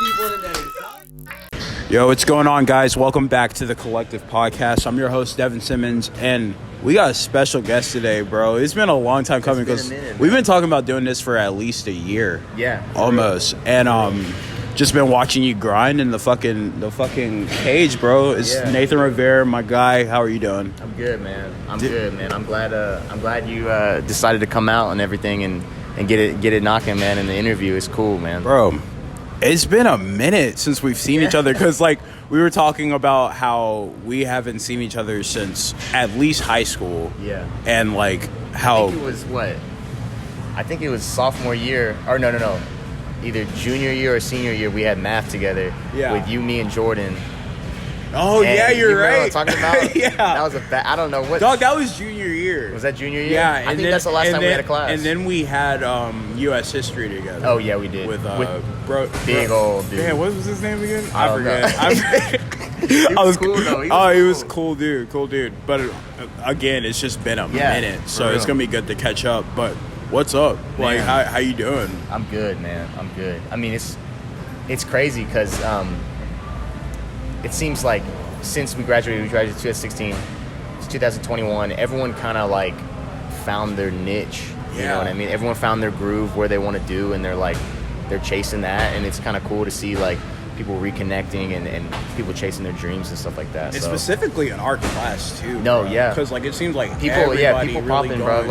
people in the net. Yo, what's going on, guys? Welcome back to the Collective Podcast. I'm your host, Devin Simmons, and we got a special guest today, bro. It's been a long time coming because we've been talking about doing this for at least a year. Yeah. Almost. And just been watching you grind in the fucking cage, bro. It's Nathan Rivera, my guy. How are you doing? I'm good, man. I'm glad you decided to come out and everything and get it knocking, man, in the interview. It's cool, man. Bro, it's been a minute since we've seen each other because, like, we were talking about how we haven't seen each other since at least high school. Yeah. And, like, how... I think it was, I think it was sophomore year. Or, no. Either junior year or senior year, we had math together. Yeah. With you, me, and Jordan. Oh, and yeah, you're right. What I'm talking about? Yeah. That was I don't know what... Dog, that was junior year. Was that junior year? Yeah. I think that's the last time we had a class. And then we had U.S. history together. Oh, yeah, we did. With big old dude. Man, what was his name again? I forget. He was cool, though. He was cool dude. But, again, it's just been a minute. So it's going to be good to catch up. But what's up? Man. Like, how you doing? I'm good, man. I'm good. I mean, it's crazy because it seems like since we graduated 2016, it's 2021, everyone kind of like found their niche. You know what I mean? Everyone found their groove, where they want to do, and they're chasing that, and it's kind of cool to see like people reconnecting and people chasing their dreams and stuff like that. It's specifically an art class too. No, bro. yeah, because like it seems like people really popping, bro.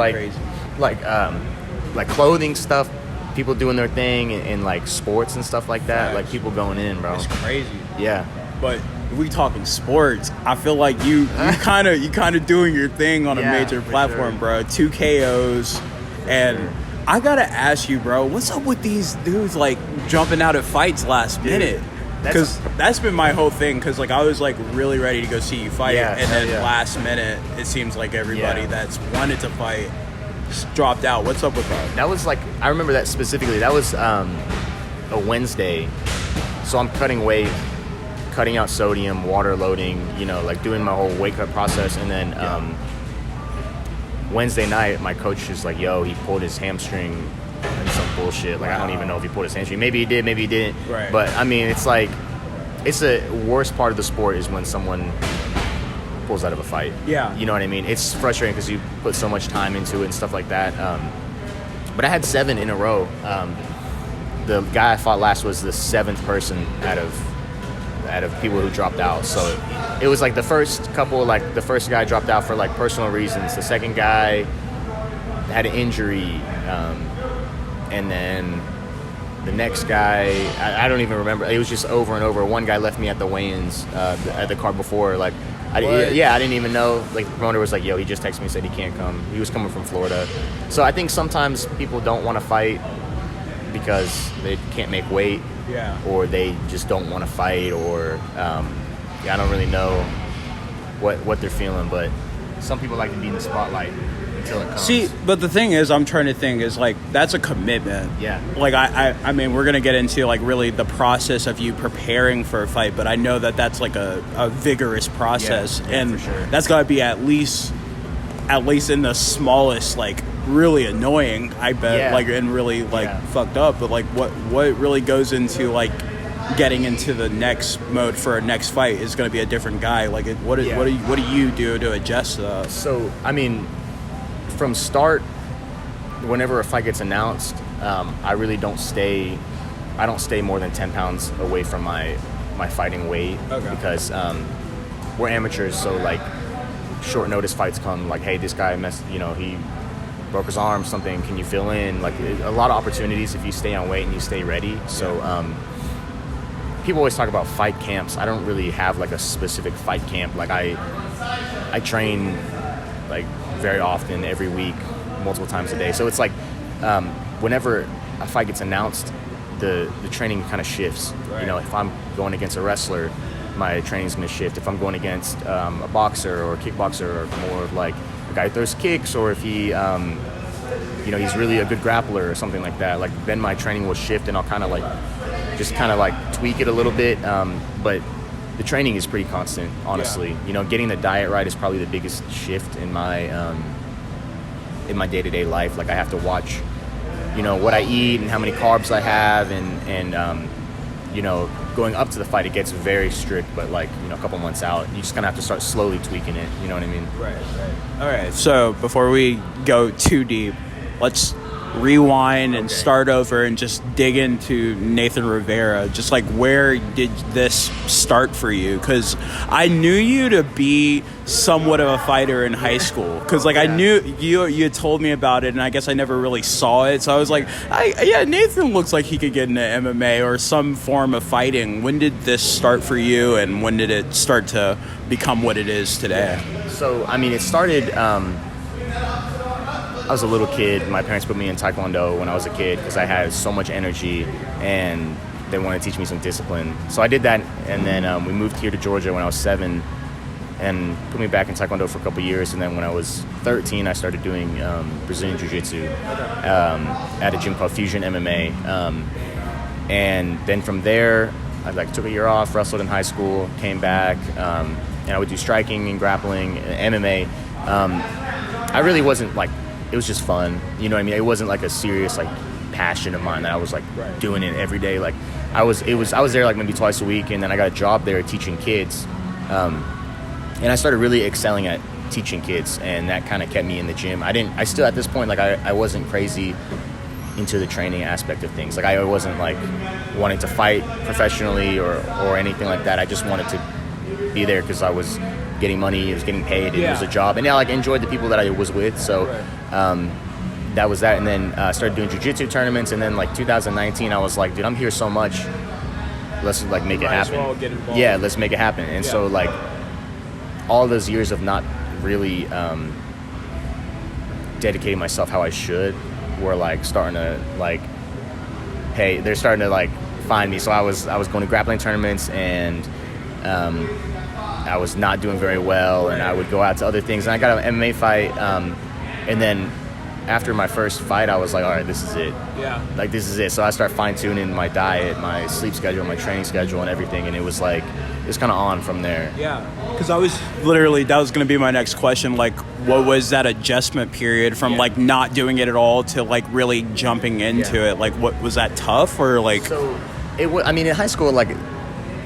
Like clothing stuff, people doing their thing, and like sports and stuff like that. Like people going in, bro. It's crazy. Yeah, but if we talking sports, I feel like you kind of doing your thing on a major platform, sure. bro. 2 KOs, and I gotta ask you, bro, what's up with these dudes like jumping out of fights last minute? Because that's been my whole thing. Because like I was like really ready to go see you fight, and then last minute, it seems like everybody that's wanted to fight dropped out. What's up with that? That was like, I remember that specifically. That was a Wednesday, so I'm cutting weight, cutting out sodium, water loading, like doing my whole wake up process, and then Wednesday night, my coach is like, "Yo, he pulled his hamstring." And some bullshit. Like, I don't even know if he pulled his hamstring. Maybe he did, maybe he didn't. Right. But I mean, it's like, it's the worst part of the sport is when someone pulls out of a fight. Yeah. You know what I mean? It's frustrating because you put so much time into it and stuff like that. But I had 7 in a row. The guy I fought last was the 7th person out of people who dropped out. So it was like the first couple, like the first guy dropped out for like personal reasons. The second guy had an injury. And then the next guy, I don't even remember. It was just over and over. One guy left me at the weigh-ins at the card before. Like, I didn't even know. Like, the promoter was like, "Yo, he just texted me and said he can't come." He was coming from Florida. So I think sometimes people don't want to fight because they can't make weight, or they just don't want to fight, or I don't really know what they're feeling. But some people like to be in the spotlight. See, but the thing is, I'm trying to think, is like, that's a commitment. Yeah. Like, I mean, we're going to get into like really the process of you preparing for a fight, but I know that that's like a vigorous process. And for sure. That's got to be at least in the smallest, like, really annoying, I bet, like, and really like fucked up. But like, what really goes into like getting into the next mode for a next fight is going to be a different guy. Like, what do you do to adjust to that? So, I mean, from start, whenever a fight gets announced, I really don't stay more than 10 pounds away from my fighting weight, because we're amateurs. So like short notice fights come, like, hey, this guy he broke his arm, something, can you fill in? Like, a lot of opportunities if you stay on weight and you stay ready. So people always talk about fight camps. I don't really have like a specific fight camp. Like, I train like very often, every week, multiple times a day. So it's like whenever a fight gets announced, the training kind of shifts. Right. If I'm going against a wrestler, my training's going to shift. If I'm going against a boxer or a kickboxer, or more of like a guy who throws kicks, or if he he's really a good grappler or something like that, like, then my training will shift, and I'll kind of like tweak it a little bit. But the training is pretty constant, honestly. Getting the diet right is probably the biggest shift in my day-to-day life. Like, I have to watch, what I eat and how many carbs I have, and going up to the fight, it gets very strict, but like, a couple months out, you just kind of have to start slowly tweaking it. You know what I mean? Right. All right. So before we go too deep, let's rewind and start over and just dig into Nathan Rivera. Just like, where did this start for you? Because I knew you to be somewhat of a fighter in high school. Because like I knew you had told me about it, and I guess I never really saw it. So I was like, Nathan looks like he could get into MMA or some form of fighting. When did this start for you, and when did it start to become what it is today? So I mean, it started. I was a little kid. My parents put me in Taekwondo when I was a kid because I had so much energy and they wanted to teach me some discipline. So I did that, and then we moved here to Georgia when I was 7 and put me back in Taekwondo for a couple years. And then when I was 13, I started doing Brazilian Jiu-Jitsu at a gym called Fusion MMA. And then from there, I took a year off, wrestled in high school, came back, and I would do striking and grappling and MMA. I really wasn't it was just fun, you know what I mean? It wasn't like a serious passion of mine that I was doing it every day. I was there maybe twice a week, and then I got a job there teaching kids, and I started really excelling at teaching kids, and that kind of kept me in the gym. I still at this point I wasn't crazy into the training aspect of things. I wasn't wanting to fight professionally or anything like that. I just wanted to be there because I was getting money, I was getting paid, it was a job, and I enjoyed the people that I was with. So that was that. And then I started doing jiu-jitsu tournaments, and then 2019 I was like, dude, I'm here so much, let's make it happen. Well get involved. Yeah, let's make it happen. And so all those years of not really dedicating myself how I should were starting to hey, they're starting to find me. So I was going to grappling tournaments, and I was not doing very well, and I would go out to other things, and I got an MMA fight, and then after my first fight, I was like, all right, this is it. Yeah. This is it. So I start fine-tuning my diet, my sleep schedule, my training schedule, and everything, and it was kind of on from there. Yeah, because that was going to be my next question. What was that adjustment period from not doing it at all to really jumping into it? What was that tough or So it was. I mean, in high school,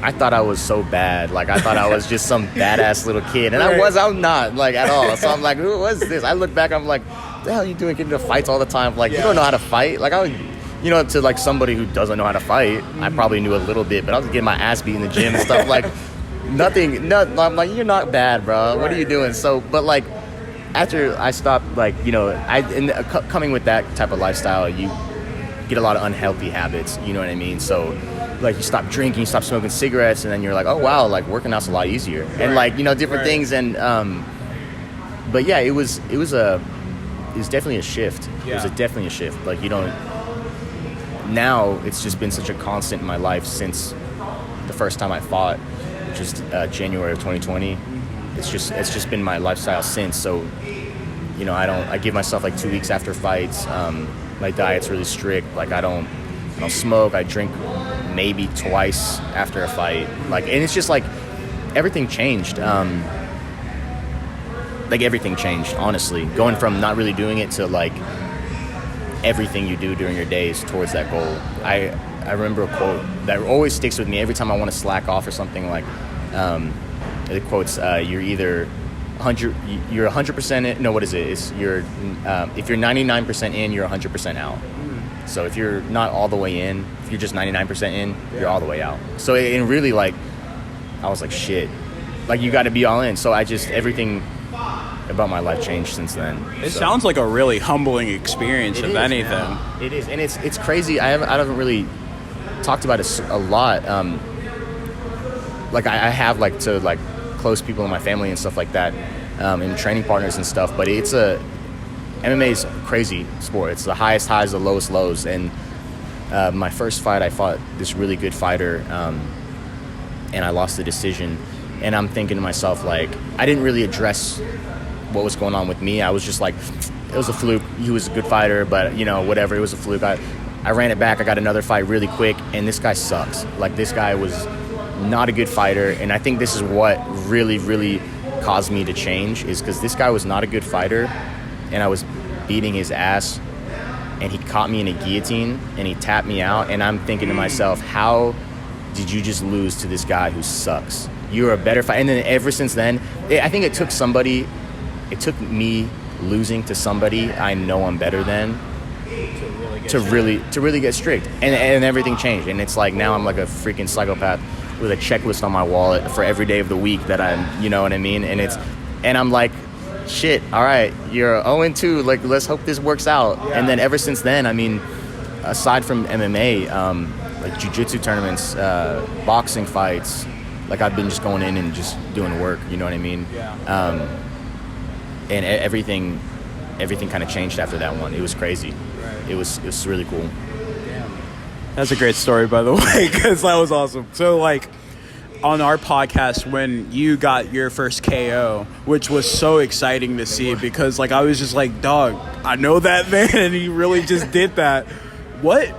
I thought I was so bad. I thought I was just some badass little kid, and I'm not at all. So I'm who was this? I look back, I'm what the hell are you doing? Getting into fights all the time. You don't know how to fight. To somebody who doesn't know how to fight, I probably knew a little bit, but I was getting my ass beat in the gym and stuff. Nothing. I'm you're not bad, bro. What are you doing? So, but after I stopped, coming with that type of lifestyle, you get a lot of unhealthy habits. You know what I mean? So, you stop drinking, you stop smoking cigarettes, and then you're oh wow, working out's a lot easier, and different things. And but yeah, it was definitely a shift. Yeah. It was definitely a shift. Now it's just been such a constant in my life since the first time I fought, which was January of 2020. It's just been my lifestyle since. So, I give myself 2 weeks after fights. My diet's really strict. I don't smoke. I drink maybe twice after a fight. And it's just everything changed. Everything changed, honestly. Going from not really doing it to everything you do during your days towards that goal. I remember a quote that always sticks with me every time I want to slack off or something. The quote's you're either 100% in. No, what is it? It's if you're 99% in, you're 100% out. So if you're not all the way in, if you're just 99% in, you're all the way out. So it really I was shit. You got to be all in. So everything about my life changed since then. It sounds like a really humbling experience, if anything. Man. It is, and it's crazy. I haven't really talked about it a lot. I have to close people in my family and stuff like that, and training partners and stuff. But MMA is a crazy sport. It's the highest highs, the lowest lows. And my first fight, I fought this really good fighter, and I lost the decision. And I'm thinking to myself, I didn't really address what was going on with me. I was just it was a fluke. He was a good fighter, but whatever. It was a fluke. I ran it back. I got another fight really quick, and this guy sucks. This guy was not a good fighter, and I think this is what really, really caused me to change, is because this guy was not a good fighter, and I was beating his ass, and he caught me in a guillotine, and he tapped me out, and I'm thinking to myself, how did you just lose to this guy who sucks? You're a better fighter. And then ever since then, I think it took me losing to somebody I know I'm better than to really get strict. And everything changed. And it's like now I'm like a freaking psychopath with a checklist on my wallet for every day of the week that I'm, you know what I mean? And and I'm like, shit, all right, you're 0-2, like, let's hope this works out. And then ever since then, I mean, aside from MMA, like jiu-jitsu tournaments, boxing fights, like I've been just going in and just doing work, you know what I mean? And everything kind of changed after that one. It was crazy. It was really cool. That's a great story, by the way, because that was awesome. So, like, on our podcast, when you got your first KO, which was so exciting to see, because, like, I was just like, dog, I know that man, and he really just did that. What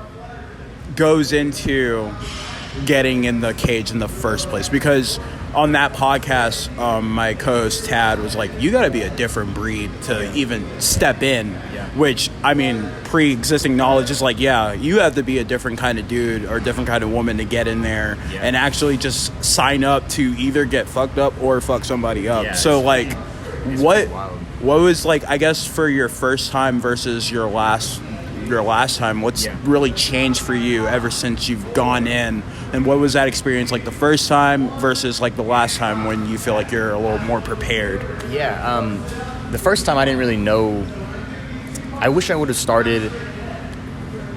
goes into getting in the cage in the first place? Because on that podcast, my co-host Tad was like, you got to be a different breed to even step in, which, I mean, pre-existing knowledge is like, yeah, you have to be a different kind of dude or a different kind of woman to get in there and actually just sign up to either get fucked up or fuck somebody up. So, like, what was, like, I guess for your first time versus your last time, what's really changed for you ever since you've gone in, and what was that experience like the first time versus like the last time when you feel like you're a little more prepared? The first time I didn't really know. I wish I would have started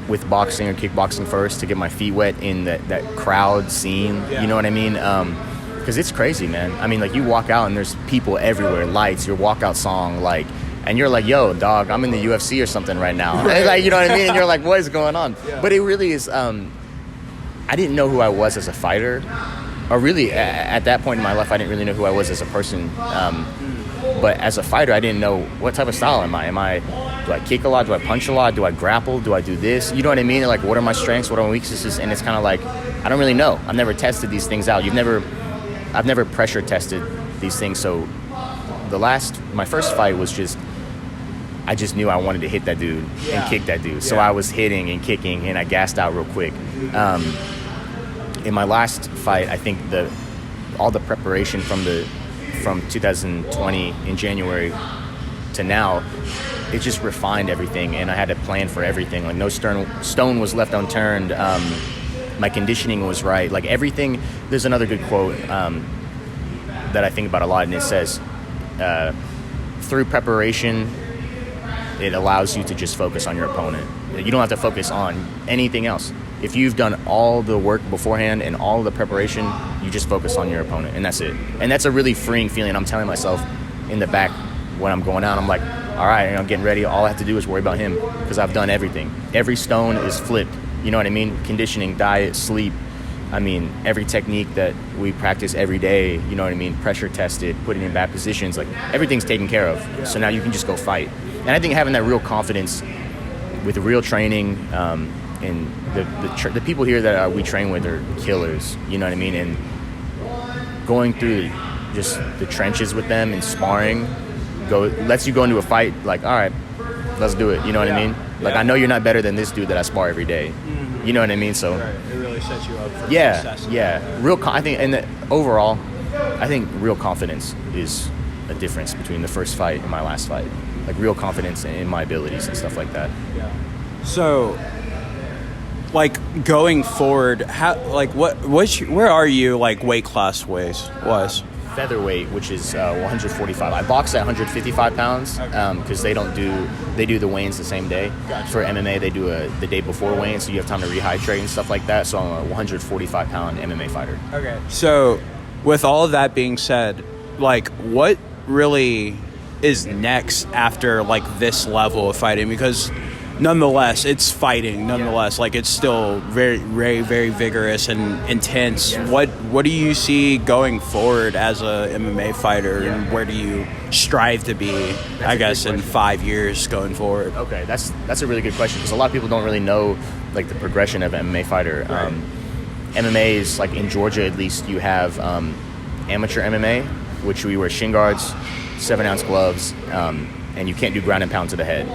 with boxing or kickboxing first to get my feet wet in that crowd scene, you know what I mean? Because it's crazy, man. I mean, like, you walk out and there's people everywhere, lights, your walkout song, like, and you're like, yo, dog, I'm in the UFC or something right now. Like, you know what I mean? And you're like, what is going on? But it really is, I didn't know who I was as a fighter. Or really, at that point in my life, I didn't really know who I was as a person. But as a fighter, I didn't know what type of style am I? Do I kick a lot? Do I punch a lot? Do I grapple? Do I do this? You know what I mean? Like, what are my strengths? What are my weaknesses? And it's kind of like, I don't really know. I've never tested these things out. I've never pressure tested these things. So my first fight was just, I just knew I wanted to hit that dude and kick that dude. So I was hitting and kicking, and I gassed out real quick. In my last fight, I think all the preparation from 2020 in January to now, it just refined everything, and I had a plan for everything. Like, no stone was left unturned. My conditioning was right. Like, everything. There's another good quote that I think about a lot, and it says, through preparation, it allows you to just focus on your opponent. You don't have to focus on anything else. If you've done all the work beforehand and all the preparation, you just focus on your opponent, and that's it. And that's a really freeing feeling. I'm telling myself in the back when I'm going out, I'm like, all right, I'm getting ready. All I have to do is worry about him because I've done everything. Every stone is flipped. You know what I mean? Conditioning, diet, sleep. I mean, every technique that we practice every day, you know what I mean? Pressure tested, putting in bad positions, like, everything's taken care of. So now you can just go fight. And I think having that real confidence with real training, and the people here that we train with are killers, you know what I mean? And going through just the trenches with them and sparring lets you go into a fight like, all right, let's do it, you know what I mean? Like, I know you're not better than this dude that I spar every day. You know what I mean? So it really sets you up for success. I think, and overall, I think real confidence is a difference between the first fight and my last fight. Like, real confidence in my abilities and stuff like that. So, like, going forward, where are you, like, weight class wise? Featherweight, which is 145. I box at 155 pounds because they do the weigh-ins the same day. Gotcha. For MMA, they do the day before weigh-in, so you have time to rehydrate and stuff like that. So I'm a 145 pound MMA fighter. Okay. So, with all of that being said, like, what really is next after, like, this level of fighting? Because nonetheless, it's fighting. Nonetheless, like, it's still very, very, very vigorous and intense. Yeah. What do you see going forward as a MMA fighter, and where do you strive to be, I guess, in 5 years going forward? Okay, that's a really good question, because a lot of people don't really know, like, the progression of an MMA fighter. Right. MMA is, like, in Georgia at least, you have amateur MMA, which we wear shin guards, 7-ounce gloves, and you can't do ground and pound to the head.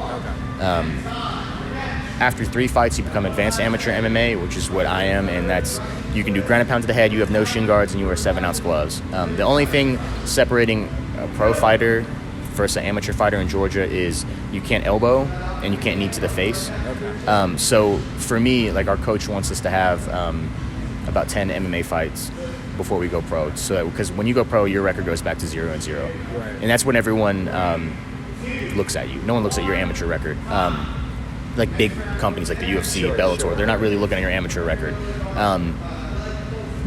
after 3 fights, you become advanced amateur MMA, which is what I am, and that's you can do ground and pound to the head. You have no shin guards, and you wear 7-ounce gloves. The only thing separating a pro fighter versus an amateur fighter in Georgia is you can't elbow and you can't knee to the face. Okay. So for me, like our coach wants us to have about 10 MMA fights before we go pro. So because when you go pro, your record goes back to 0-0, Right. and that's when everyone looks at you. No one looks at your amateur record. Like big companies like the UFC, Bellator, they're not really looking at your amateur record.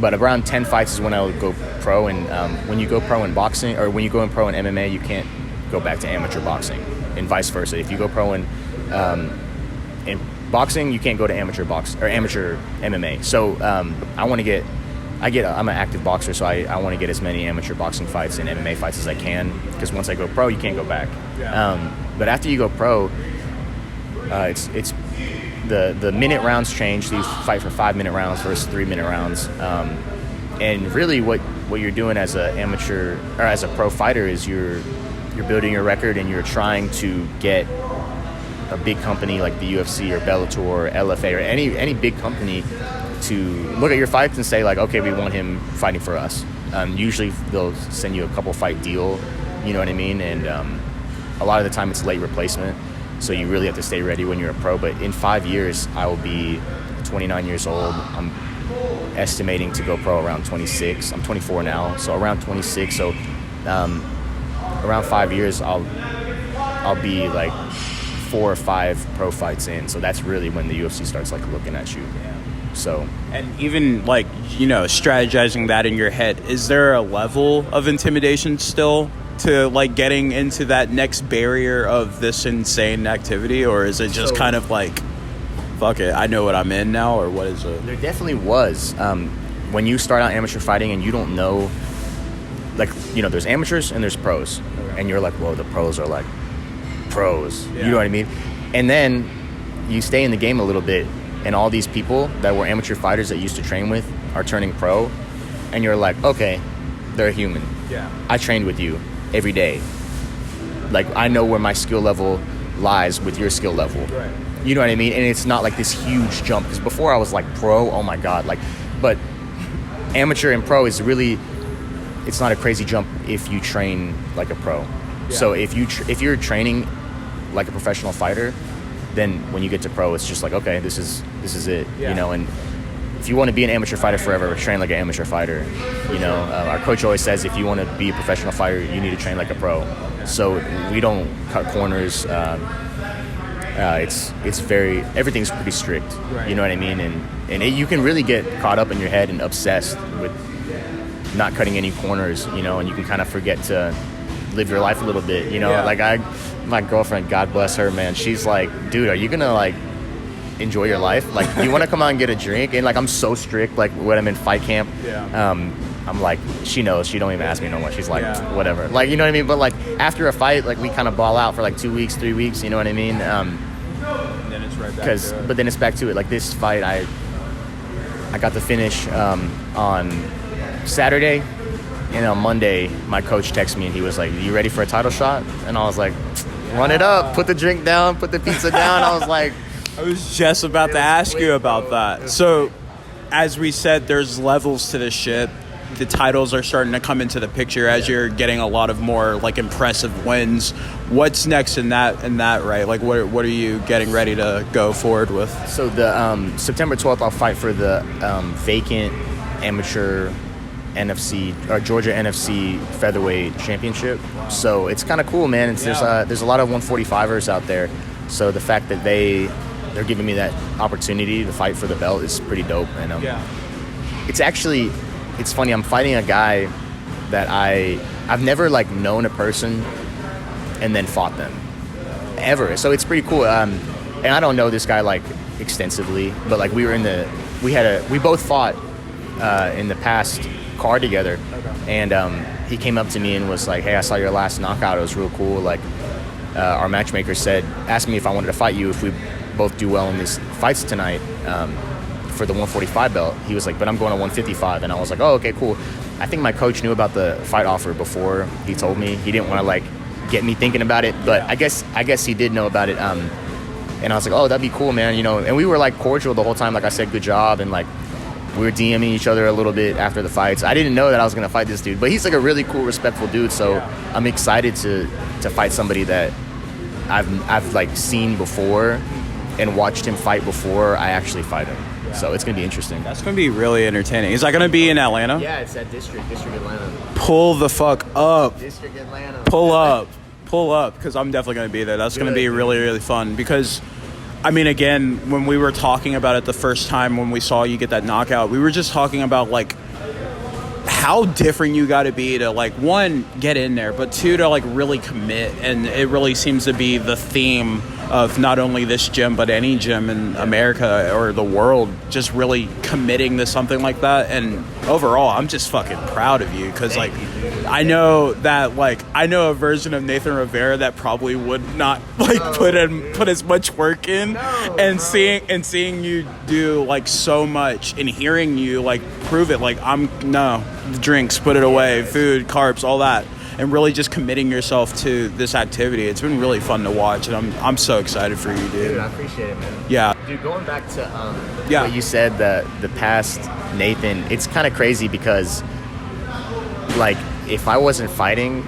But around 10 fights is when I would go pro, and when you go pro in boxing, or when you go in pro in MMA, you can't go back to amateur boxing, and vice versa. If you go pro in boxing, you can't go to amateur MMA. So I'm an active boxer, so I want to get as many amateur boxing fights and MMA fights as I can, because once I go pro, you can't go back. Yeah. But after you go pro, it's the minute rounds change. So you fight for 5-minute rounds versus 3-minute rounds. And really, what you're doing as an amateur or as a pro fighter is you're building your record, and you're trying to get a big company like the UFC or Bellator or LFA or any big company to look at your fights and say, like, okay, we want him fighting for us. Usually they'll send you a couple fight deal, you know what I mean? And a lot of the time it's late replacement, so you really have to stay ready when you're a pro. But in 5 years, I will be 29 years old. I'm estimating to go pro around 26. I'm 24 now, so around 26. So around 5 years, I'll be like 4 or 5 pro fights in. So that's really when the UFC starts like looking at you. So, and even like, you know, strategizing that in your head, is there a level of intimidation still to like getting into that next barrier of this insane activity, or is it just kind of like, fuck it, I know what I'm in now, or what is it? There definitely was. When you start out amateur fighting and you don't know, like, you know, there's amateurs and there's pros, and you're like, whoa, the pros are like pros. Yeah. You know what I mean? And then you stay in the game a little bit, and all these people that were amateur fighters that you used to train with are turning pro, and you're like, okay, they're human. Yeah. I trained with you every day. Like, I know where my skill level lies with your skill level. Right. You know what I mean? And it's not like this huge jump, because before I was like pro, oh my God, like, but amateur and pro is really, it's not a crazy jump if you train like a pro. Yeah. So if you're training like a professional fighter, then when you get to pro, it's just like, okay, this is it, yeah. You know. And if you want to be an amateur fighter forever, train like an amateur fighter. You know, our coach always says, if you want to be a professional fighter, you need to train like a pro. So we don't cut corners. It's very, everything's pretty strict. Right. You know what I mean? And you can really get caught up in your head and obsessed with not cutting any corners, you know, and you can kind of forget to live your life a little bit, you know. Yeah. Like my girlfriend, God bless her, man, she's like, dude, are you gonna like enjoy your life? Like, do you want to come out and get a drink? And like, I'm so strict, like when I'm in fight camp. Yeah. I'm like, she knows, she don't even ask me no more. She's like, yeah. Whatever, like, you know what I mean? But like after a fight, like we kind of ball out for like 2 weeks, 3 weeks, you know what I mean? And then it's right back to it. But then it's back to it. Like this fight, I got to finish on Saturday, and on Monday my coach texted me and he was like, you ready for a title shot? And I was like, run it up, put the drink down, put the pizza down. I was like, I was just about to ask you about that. So as we said, there's levels to this shit. The titles are starting to come into the picture as you're getting a lot of more like impressive wins. What's next in that right? Like what are you getting ready to go forward with? So the September 12th, I'll fight for the vacant amateur NFC or Georgia NFC featherweight championship. So it's kind of cool, man. There's a lot of 145ers out there. So the fact that they're giving me that opportunity to fight for the belt is pretty dope. And it's funny. I'm fighting a guy that I've never like known a person and then fought them ever. So it's pretty cool. And I don't know this guy like extensively, but like we both fought in the past card together. Okay. And he came up to me and was like, hey, I saw your last knockout. It was real cool. Like our matchmaker asked me if I wanted to fight you if we both do well in these fights tonight. For the 145 belt, he was like, but I'm going to 155. And I was like, oh, okay, cool. I think my coach knew about the fight offer before he told me. He didn't want to like get me thinking about it, but yeah. I guess he did know about it. And I was like, oh, that'd be cool, man. You know, and we were like cordial the whole time. Like I said, good job. And like, we were DMing each other a little bit after the fights. I didn't know that I was going to fight this dude, but he's like a really cool, respectful dude. So I'm excited to fight somebody that I've like seen before and watched him fight before I actually fight him. So it's going to be interesting. That's going to be really entertaining. Is that going to be in Atlanta? Yeah, it's at District Atlanta. Pull the fuck up. District Atlanta. Pull up, because I'm definitely going to be there. That's going to be really, really fun because, I mean, again, when we were talking about it the first time when we saw you get that knockout, we were just talking about, like, how different you got to be to, like, one, get in there, but two, to, like, really commit. And it really seems to be the theme of not only this gym, but any gym in America or the world, just really committing to something like that. And overall, I'm just fucking proud of you because, like, I know that, like, I know a version of Nathan Rivera that probably would not, like, put as much work in. Seeing you do, like, so much and hearing you, like, prove it, like, drinks, put it away, food, carbs, all that. And really just committing yourself to this activity. It's been really fun to watch, and I'm so excited for you, dude. Dude, I appreciate it, man. Yeah. Dude, going back to what you said, the past Nathan, it's kind of crazy because, like, if I wasn't fighting,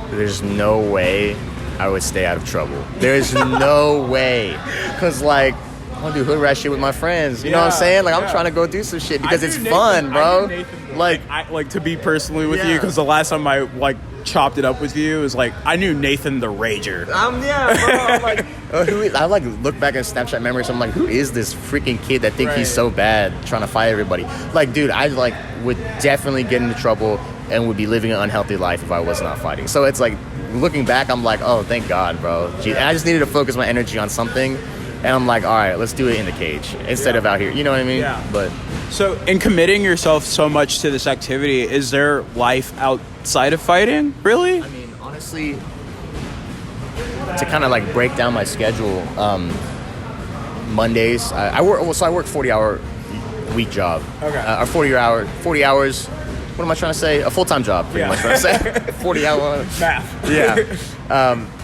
there's no way I would stay out of trouble. There's no way. Because, like, I want to do hood rat shit with my friends. You know what I'm saying? Like, I'm trying to go do some shit because it's fun, bro. Like, to be personally with you, because the last time I, like, chopped it up with you, it was like, I knew Nathan the Rager. Bro. I'm like, I like look back at Snapchat memories. I'm like, who is this freaking kid that think he's so bad trying to fight everybody? Like, dude, I like would definitely get into trouble and would be living an unhealthy life if I was not fighting. So it's like, looking back, I'm like, oh, thank God, bro. And I just needed to focus my energy on something. And I'm like, all right, let's do it in the cage instead of out here. You know what I mean? Yeah. But so in committing yourself so much to this activity, is there life outside of fighting? Really? I mean, honestly, to kind of like break down my schedule, Mondays, I work 40-hour week job. Okay. Or 40 hours. What am I trying to say? A full-time job, pretty much. What I'm saying. 40-hour math. Yeah.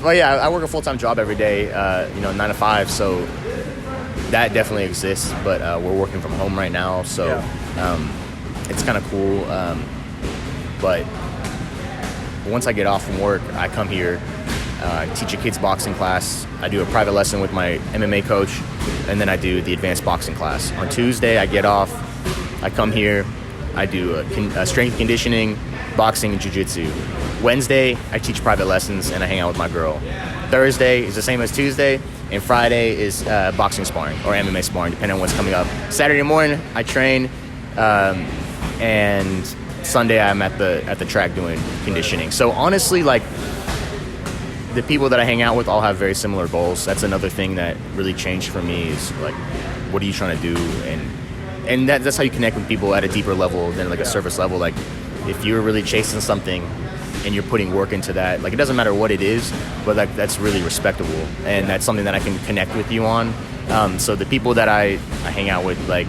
Well, yeah, I work a full-time job every day. 9 to 5. So that definitely exists. But we're working from home right now, so it's kind of cool. But once I get off from work, I come here. I teach a kids boxing class. I do a private lesson with my MMA coach, and then I do the advanced boxing class. On Tuesday, I get off. I come here. I do a strength conditioning, boxing, and jiu-jitsu. Wednesday, I teach private lessons, and I hang out with my girl. Thursday is the same as Tuesday, and Friday is boxing sparring or MMA sparring, depending on what's coming up. Saturday morning, I train, and Sunday, I'm at the track doing conditioning. So honestly, like, the people that I hang out with all have very similar goals. That's another thing that really changed for me is, like, what are you trying to do? And that's how you connect with people at a deeper level than, like, a surface level. Like, if you're really chasing something and you're putting work into that, like, it doesn't matter what it is, but, like, that's really respectable. And that's something that I can connect with you on. So the people that I hang out with, like,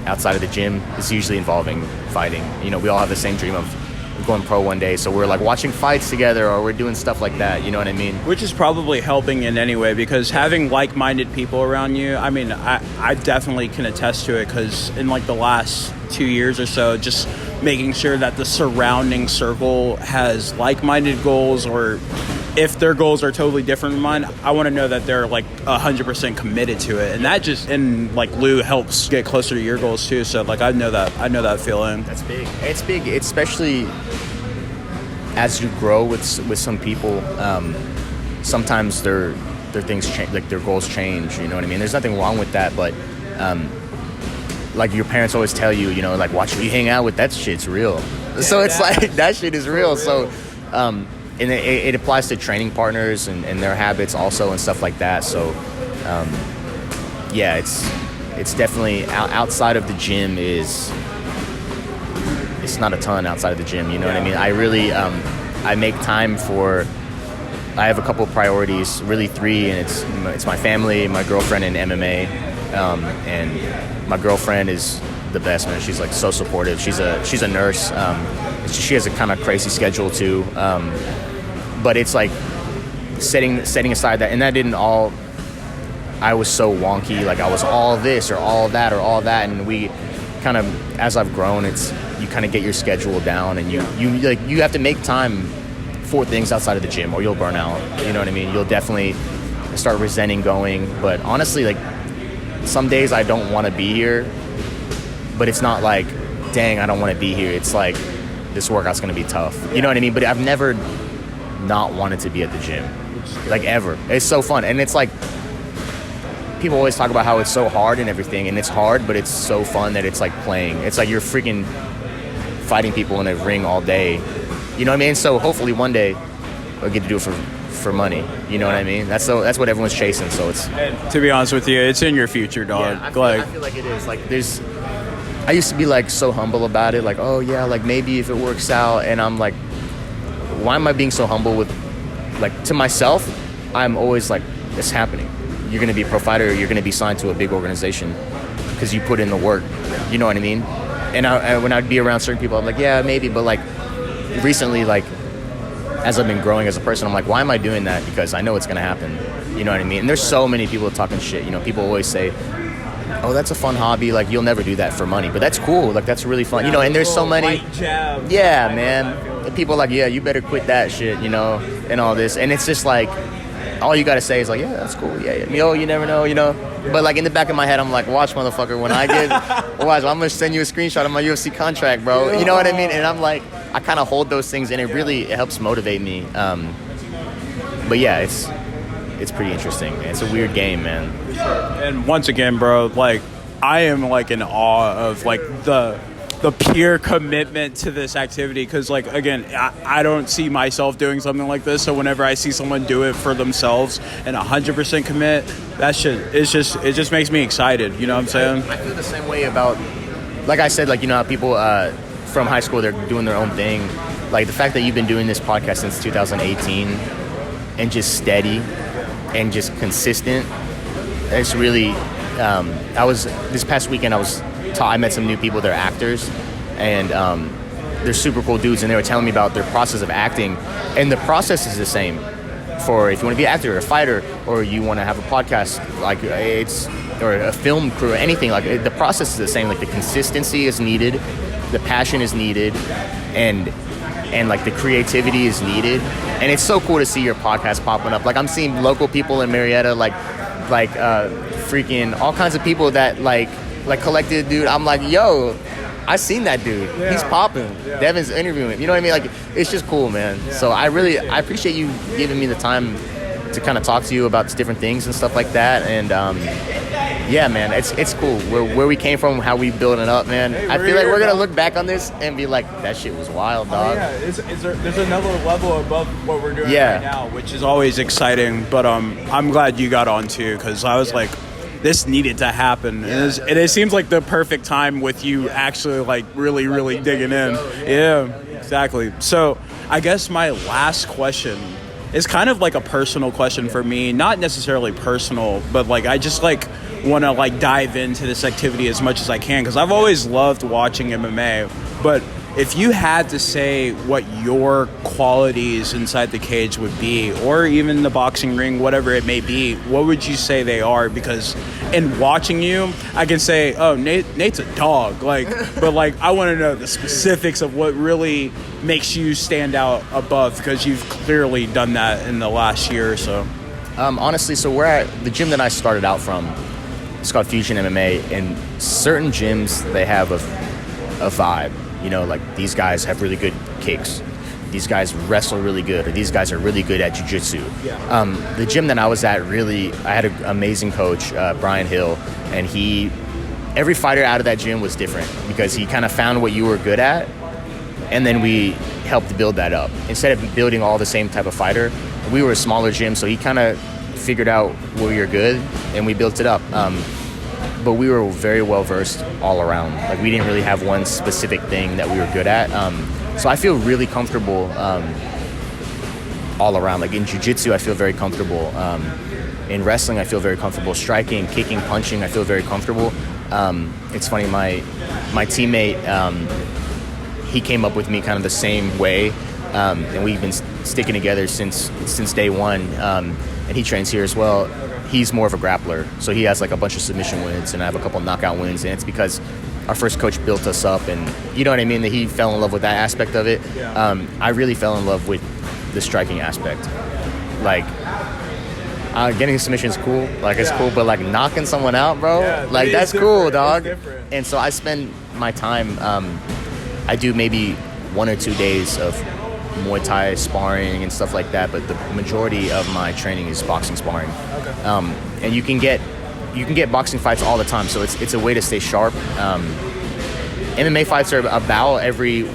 outside of the gym is usually involving fighting. You know, we all have the same dream of going pro one day, so we're like watching fights together or we're doing stuff like that, you know what I mean? Which is probably helping in any way, because having like-minded people around you, I mean, I definitely can attest to it, because in like the last 2 years or so, just making sure that the surrounding circle has like-minded goals, or if their goals are totally different than mine, I want to know that they're like 100% committed to it. And that just, and like Lou helps get closer to your goals too. So like, I know that feeling. That's big. It's big, especially as you grow with some people. Sometimes their things change, like their goals change, you know what I mean? There's nothing wrong with that, but like your parents always tell you, you know, like, watch who you hang out with, that shit's real. So it's like, that shit is real. So, and it applies to training partners and their habits also and stuff like that. So, yeah, it's definitely outside of the gym it's not a ton outside of the gym. You know what I mean? I really, I make time for, I have a couple of priorities, really 3, and it's my family, my girlfriend, and MMA. And my girlfriend is the best, man. She's like so supportive. She's a nurse. She has a kind of crazy schedule too. But it's like setting aside that, and that didn't all I was so wonky. Like I was all this or all that or all that, and we kind of, as I've grown, it's you kind of get your schedule down, and you have to make time for things outside of the gym, or you'll burn out. You know what I mean? You'll definitely start resenting going. But honestly, like some days I don't want to be here, but it's not like, dang, I don't want to be here. It's like, this workout's going to be tough. You know what I mean? But I've never not wanted to be at the gym, like ever. It's so fun. And it's like, people always talk about how it's so hard and everything, and it's hard, but it's so fun that it's like playing. It's like you're freaking fighting people in a ring all day. You know what I mean? So hopefully one day I'll get to do it for money. You know what I mean? That's what everyone's chasing. So it's, and to be honest with you, it's in your future, dog. Yeah, I feel like it is. Like I used to be like so humble about it, like, oh yeah, like maybe if it works out, and I'm like, why am I being so humble with, like, to myself? I'm always like, it's happening. You're gonna be a pro fighter, you're gonna be signed to a big organization because you put in the work. You know what I mean? And when I'd be around certain people, I'm like, yeah, maybe, but like recently, like as I've been growing as a person, I'm like, why am I doing that? Because I know it's gonna happen. You know what I mean? And there's so many people talking shit. You know, people always say, oh, that's a fun hobby. Like, you'll never do that for money, but that's cool. Like, that's really fun. You know, and there's so many. Yeah, man. And people are like, yeah, you better quit that shit, you know, and all this. And it's just like, all you got to say is like, yeah, that's cool. Yeah. Yo, you never know, you know. But like in the back of my head, I'm like, watch, motherfucker, when I get, watch, I'm going to send you a screenshot of my UFC contract, bro. You know what I mean? And I'm like, I kind of hold those things, and it really helps motivate me. But yeah, it's pretty interesting. It's a weird game, man. And once again, bro, like I am like in awe of like the pure commitment to this activity, because like again, I don't see myself doing something like this. So whenever I see someone do it for themselves and 100% commit, that shit, it just makes me excited. You know what I'm saying? I feel the same way about, like I said, like, you know how people from high school, they're doing their own thing. Like the fact that you've been doing this podcast since 2018 and just steady and just consistent. It's really, this past weekend I met some new people, they're actors, and they're super cool dudes, and they were telling me about their process of acting, and the process is the same for if you want to be an actor or a fighter, or you want to have a podcast, like or a film crew or anything, like the process is the same. Like the consistency is needed, the passion is needed, and like the creativity is needed. And it's so cool to see your podcast popping up. Like I'm seeing local people in Marietta, like freaking all kinds of people that like collected, dude. I'm like, yo, I seen that dude. Yeah. He's popping. Yeah. Devin's interviewing. You know what I mean? Like, it's just cool, man. Yeah. So I appreciate you giving me the time to kind of talk to you about different things and stuff like that. And yeah, man, it's cool where we came from, how we building it up, man. Hey, I feel like we're gonna look back on this and be like, that shit was wild, dog. Yeah, there's another level above what we're doing right now, which is always exciting. But I'm glad you got on too, because I was like, this needed to happen. And it seems like the perfect time with you actually like really, really digging in. Yeah, exactly. So I guess my last question is kind of like a personal question for me. Not necessarily personal, but like I just like want to like dive into this activity as much as I can, because I've always loved watching MMA. But if you had to say what your qualities inside the cage would be, or even the boxing ring, whatever it may be, what would you say they are? Because in watching you, I can say, oh, Nate's a dog. Like, but like, I want to know the specifics of what really makes you stand out above, because you've clearly done that in the last year or so. Honestly, so we're at the gym that I started out from. It's called Fusion MMA, and certain gyms, they have a vibe. You know, like these guys have really good kicks. These guys wrestle really good, or these guys are really good at jiu-jitsu. Yeah. The gym that I was at, really, I had an amazing coach, Brian Hill, and every fighter out of that gym was different, because he kind of found what you were good at, and then we helped build that up. Instead of building all the same type of fighter, we were a smaller gym, so he kind of figured out where you're good, and we built it up. But we were very well versed all around. Like, we didn't really have one specific thing that we were good at. So I feel really comfortable all around. Like in jiu-jitsu, I feel very comfortable. In wrestling, I feel very comfortable. Striking, kicking, punching, I feel very comfortable. It's funny, my teammate, he came up with me kind of the same way, and we've been sticking together since day one. And he trains here as well. he's more of a grappler. So he has like a bunch of submission wins, and I have a couple knockout wins, and it's because our first coach built us up, and you know what I mean, that he fell in love with that aspect of it. I really fell in love with the striking aspect. Like, getting a submission is cool, like it's cool, but like knocking someone out, bro, like that's cool, dog. And so I spend my time, I do maybe 1 or 2 days of Muay Thai sparring and stuff like that, but the majority of my training is boxing sparring. And you can get boxing fights all the time, so it's a way to stay sharp. MMA fights are about every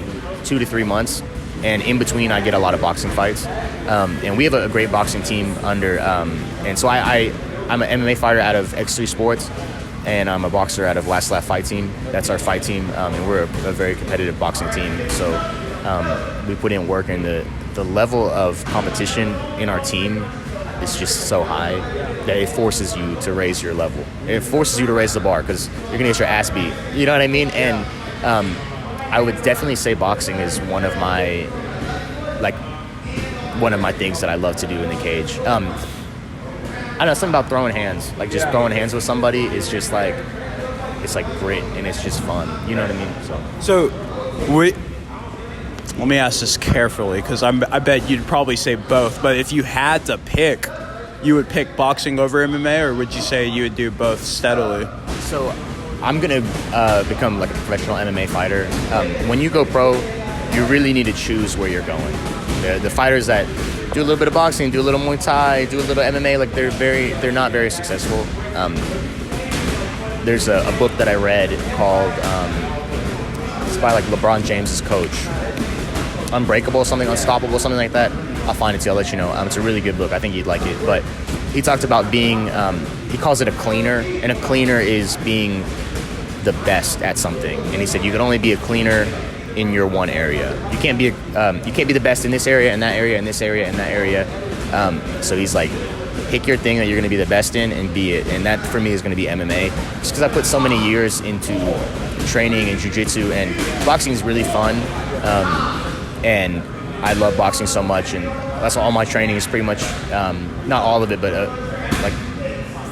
2 to 3 months, and in between I get a lot of boxing fights. And we have a great boxing team under, and so I'm an MMA fighter out of X3 Sports, and I'm a boxer out of Last Laugh Fight Team. That's our fight team, and we're a very competitive boxing team. So we put in work, and the level of competition in our team is just so high that it forces you to raise your level. It forces you to raise the bar, because you're gonna get your ass beat. You know what I mean? And I would definitely say boxing is one of my things that I love to do in the cage. I don't know, something about throwing hands, like just throwing hands with somebody is just like, it's like grit, and it's just fun. You know what I mean? So let me ask this carefully, because I bet you'd probably say both. But if you had to pick, you would pick boxing over MMA, or would you say you would do both steadily? So I'm gonna become like a professional MMA fighter. When you go pro, you really need to choose where you're going. The fighters that do a little bit of boxing, do a little Muay Thai, do a little MMA, like they're not very successful. There's a book that I read called, it's by like LeBron James's coach, Unbreakable, something, Unstoppable, something like that. I'll find it to you, I'll let you know. It's a really good book. I think you'd like it. But he talked about being, he calls it a cleaner, and a cleaner is being the best at something. And he said you can only be a cleaner in your one area. You can't be the best in this area, and that area, and this area, and that area. So he's like, pick your thing that you're going to be the best in and be it. And that for me is going to be MMA, just because I put so many years into training and jiu-jitsu, and boxing is really fun. And I love boxing so much, and that's all my training is pretty much, not all of it, but like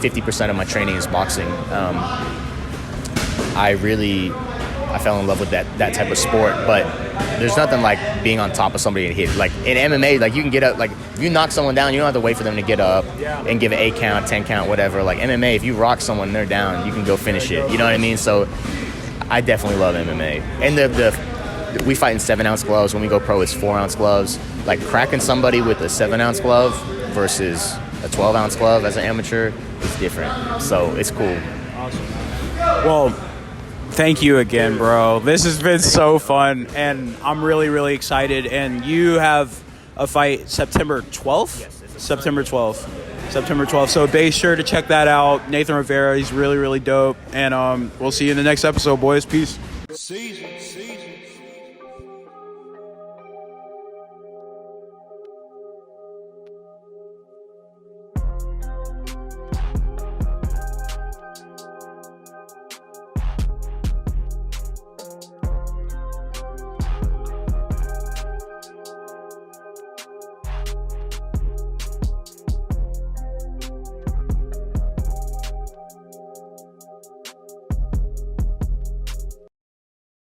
50% of my training is boxing. I fell in love with that type of sport, but there's nothing like being on top of somebody and hit. Like in MMA, like you can get up, like if you knock someone down, you don't have to wait for them to get up and give an 8 count, 10 count, whatever. Like MMA, if you rock someone and they're down, you can go finish it. You know what I mean? So I definitely love MMA. And we fight in 7-ounce gloves. When we go pro, it's 4-ounce gloves. Like cracking somebody with a 7-ounce glove versus a 12-ounce glove as an amateur is different. So it's cool. Awesome. Well, thank you again, bro. This has been so fun, and I'm really, really excited. And you have a fight September 12th? Yes. September 12th. September 12th. So be sure to check that out. Nathan Rivera, he's really, really dope. And we'll see you in the next episode, boys. Peace. Seasons.